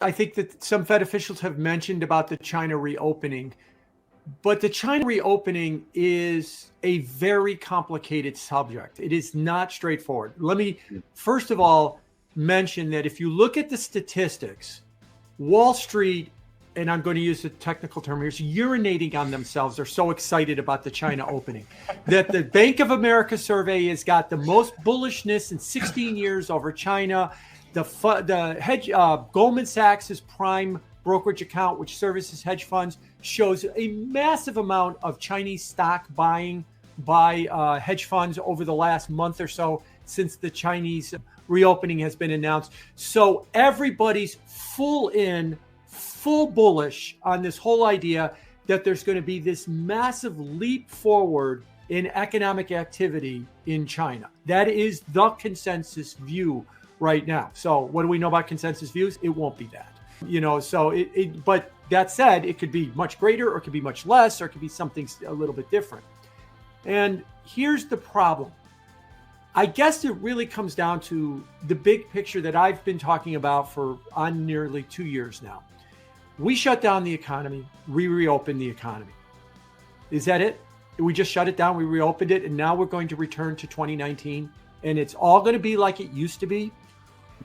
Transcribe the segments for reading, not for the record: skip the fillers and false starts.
I think that some Fed officials have mentioned about the China reopening, but the China reopening is a very complicated subject. It is not straightforward. Let me, first of all, mention that if you look at the statistics, Wall Street, and I'm going to use the technical term here, is urinating on themselves. They're so excited about the China opening that the Bank of America survey has got the most bullishness in 16 years over China. The hedge Goldman Sachs's prime brokerage account, which services hedge funds, shows a massive amount of Chinese stock buying by hedge funds over the last month or so since the Chinese reopening has been announced. So everybody's full bullish on this whole idea that there's going to be this massive leap forward in economic activity in China. That is the consensus view right now. So what do we know about consensus views? It won't be that. But that said, it could be much greater or it could be much less or it could be something a little bit different. And here's the problem. I guess it really comes down to the big picture that I've been talking about on nearly 2 years now. We shut down the economy, we reopened the economy. Is that it? We just shut it down, we reopened it, and now we're going to return to 2019 and it's all going to be like it used to be?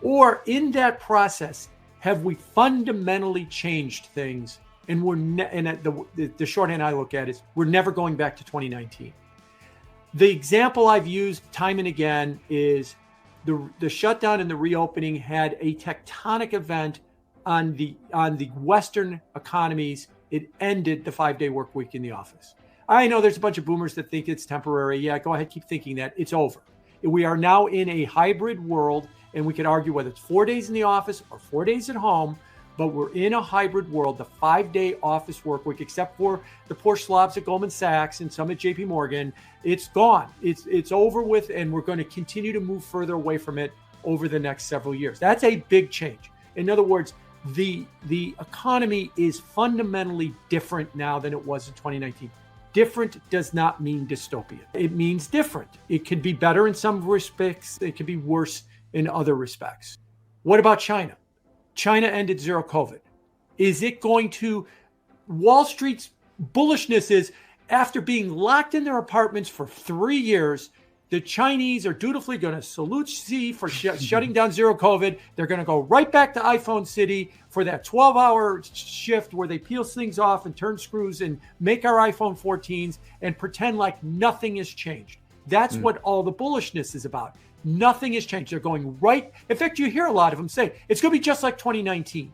Or in that process, have we fundamentally changed things? And the shorthand I look at is we're never going back to 2019. The example I've used time and again is the shutdown and the reopening had a tectonic event on the Western economies. It ended the 5-day work week in the office. I know there's a bunch of boomers that think it's temporary. Yeah, go ahead, keep thinking that. It's over. We are now in a hybrid world, and we could argue whether it's 4 days in the office or 4 days at home, but we're in a hybrid world. The 5-day office work week, except for the poor slobs at Goldman Sachs and some at JP Morgan, it's gone. It's over with, and we're going to continue to move further away from it over the next several years. That's a big change. In other words, the economy is fundamentally different now than it was in 2019. Different does not mean dystopia. It means different. It could be better in some respects. It could be worse in other respects. What about China? China ended zero COVID. Is it going to, Wall Street's bullishness is after being locked in their apartments for 3 years, the Chinese are dutifully going to salute Xi for shutting down zero COVID. They're going to go right back to iPhone City for that 12-hour shift where they peel things off and turn screws and make our iPhone 14s and pretend like nothing has changed. That's what all the bullishness is about. Nothing has changed. They're going right. In fact, you hear a lot of them say, it's going to be just like 2019.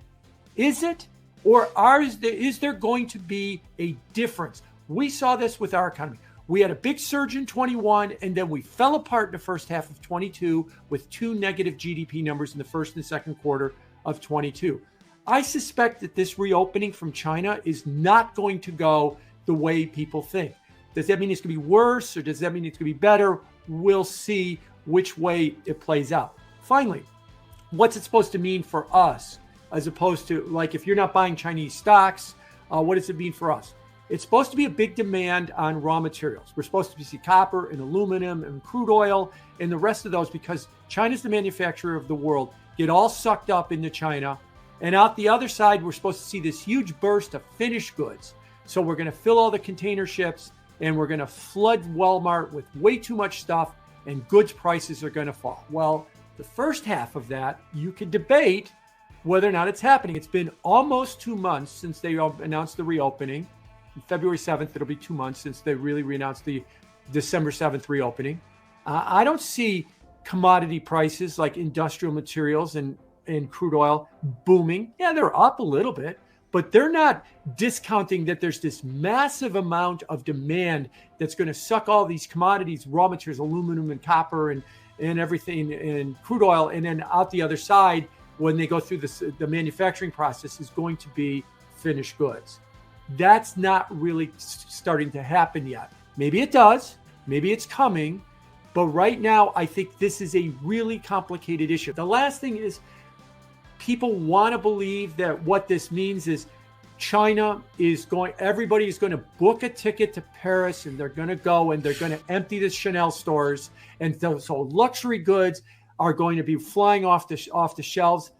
Is it? Or is there going to be a difference? We saw this with our economy. We had a big surge in 21, and then we fell apart in the first half of 22 with 2 negative GDP numbers in the first and second quarter of 22. I suspect that this reopening from China is not going to go the way people think. Does that mean it's going to be worse, or does that mean it's going to be better? We'll see which way it plays out. Finally, what's it supposed to mean for us, as opposed to, like, if you're not buying Chinese stocks, what does it mean for us? It's supposed to be a big demand on raw materials. We're supposed to see copper and aluminum and crude oil and the rest of those, because China's the manufacturer of the world, get all sucked up into China. And out the other side, we're supposed to see this huge burst of finished goods. So we're going to fill all the container ships and we're going to flood Walmart with way too much stuff, and goods prices are going to fall. Well, the first half of that, you could debate whether or not it's happening. It's been almost 2 months since they announced the reopening. February 7th, it'll be 2 months since they really re-announced the December 7th reopening. I don't see commodity prices like industrial materials and crude oil booming. Yeah, they're up a little bit, but they're not discounting that there's this massive amount of demand that's going to suck all these commodities, raw materials, aluminum and copper and everything, and crude oil. And then out the other side, when they go through the manufacturing process, is going to be finished goods. That's not really starting to happen yet. Maybe it does. Maybe it's coming. But right now, I think this is a really complicated issue. The last thing is, people want to believe that what this means is everybody is going to book a ticket to Paris, and they're going to go and they're going to empty the Chanel stores. And so luxury goods are going to be flying off the shelves.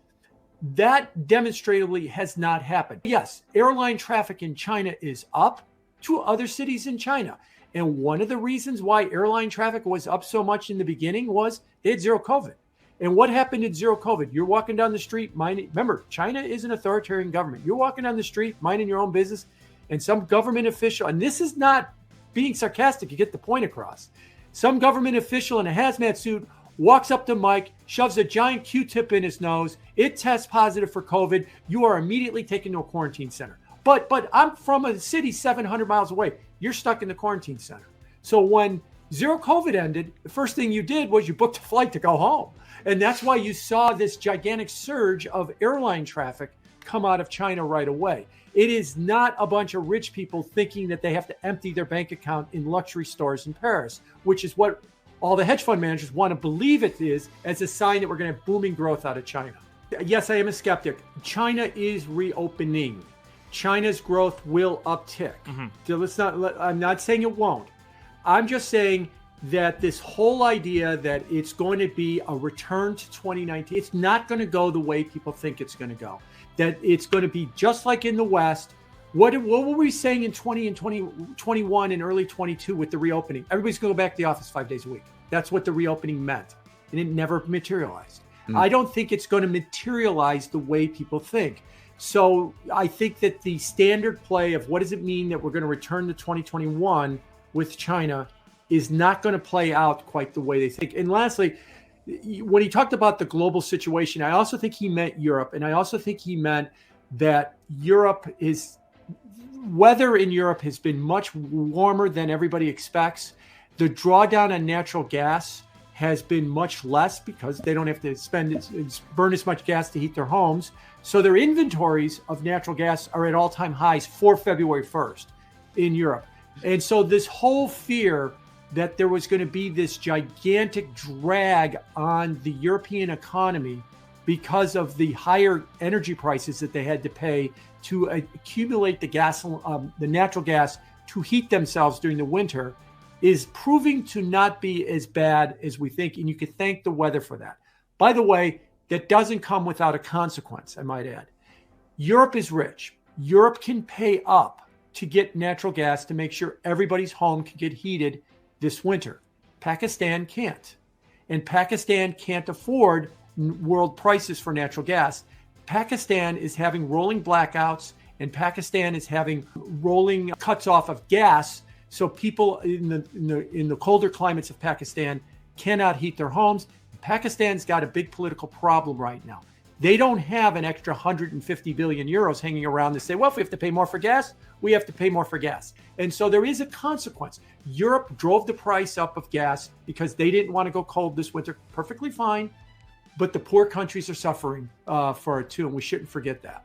That demonstrably has not happened. Yes, airline traffic in China is up to other cities in China. And one of the reasons why airline traffic was up so much in the beginning was they had zero COVID. And what happened in zero COVID? You're walking down the street, remember, China is an authoritarian government. You're walking down the street, minding your own business, and some government official, and this is not being sarcastic, you get the point across. Some government official in a hazmat suit walks up to Mike, shoves a giant Q-tip in his nose. It tests positive for COVID. You are immediately taken to a quarantine center. But I'm from a city 700 miles away. You're stuck in the quarantine center. So when zero COVID ended, the first thing you did was you booked a flight to go home. And that's why you saw this gigantic surge of airline traffic come out of China right away. It is not a bunch of rich people thinking that they have to empty their bank account in luxury stores in Paris, which is what all the hedge fund managers want to believe it is as a sign that we're going to have booming growth out of China. Yes, I am a skeptic. China is reopening. China's growth will uptick. So I'm not saying it won't. I'm just saying that this whole idea that it's going to be a return to 2019, it's not going to go the way people think it's going to go. That it's going to be just like in the West. What were we saying in 20 and 2021 and early 22 with the reopening? Everybody's going to go back to the office 5 days a week. That's what the reopening meant. And it never materialized. I don't think it's going to materialize the way people think. So I think that the standard play of what does it mean that we're going to return to 2021 with China is not going to play out quite the way they think. And lastly, when he talked about the global situation, I also think he meant Europe. And I also think he meant that weather in Europe has been much warmer than everybody expects. The drawdown on natural gas has been much less because they don't have to burn as much gas to heat their homes. So their inventories of natural gas are at all-time highs for February 1st in Europe. And so this whole fear that there was going to be this gigantic drag on the European economy because of the higher energy prices that they had to pay to accumulate the natural gas to heat themselves during the winter is proving to not be as bad as we think. And you could thank the weather for that. By the way, that doesn't come without a consequence, I might add. Europe is rich. Europe can pay up to get natural gas to make sure everybody's home can get heated this winter. Pakistan can't. And Pakistan can't afford world prices for natural gas. Pakistan is having rolling blackouts, and Pakistan is having rolling cuts off of gas. So people in the colder climates of Pakistan cannot heat their homes. Pakistan's got a big political problem right now. They don't have an extra 150 billion euros hanging around to say, well, if we have to pay more for gas, we have to pay more for gas. And so there is a consequence. Europe drove the price up of gas because they didn't want to go cold this winter. Perfectly fine. But the poor countries are suffering for it too, and we shouldn't forget that.